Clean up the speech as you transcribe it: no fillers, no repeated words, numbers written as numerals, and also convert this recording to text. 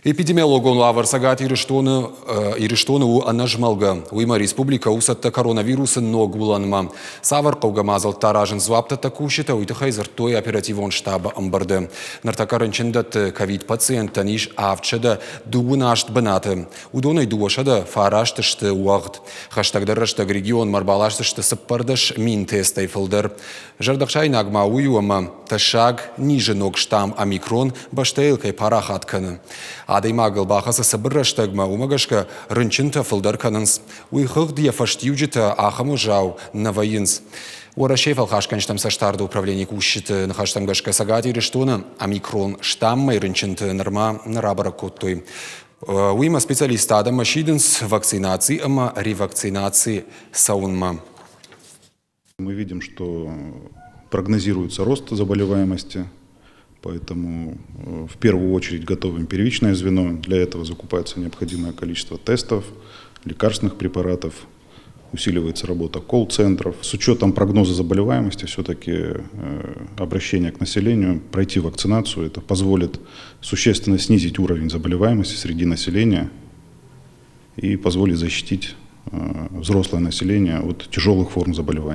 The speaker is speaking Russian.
Эпидемиологон лаварсагат ириштоны у анажмалга. Уйма республика усатта коронавирусын ногуланма. Савар каугамазал таражын звапта такушита уйтахайзар той оперативон штаба амбарды. Нартакарынчындат ковид пациенттан иш авчада дугунашт банаты. Удонай дуашада фараштышты уагд. Хаштагдарраштаг регион марбалаштышты сыппардаш мин тестай фылдар. Жардакшай нагма уюама ташаг ниже ног штам омикрон баштейлкай парахатканы. Адаймагал бахаса сабырраштагма умагашка рынчынта фылдар канынс. Уйхық дия фаштиуджита ахаму жау навайынс. Уарашефал хашканштам саштарды управление кущиты нахаштамгашка сагати рештона омикрон штаммай рынчынта норма нарабара коттой. Уйма специалиста адама шиденс вакцинации ама ревакцинации саунма. Мы видим, что прогнозируется рост заболеваемости, поэтому в первую очередь готовим первичное звено. Для этого закупается необходимое количество тестов, лекарственных препаратов, усиливается работа колл-центров. С учетом прогноза заболеваемости все-таки обращение к населению, пройти вакцинацию, это позволит существенно снизить уровень заболеваемости среди населения и позволит защитить взрослое население от тяжелых форм заболеваний.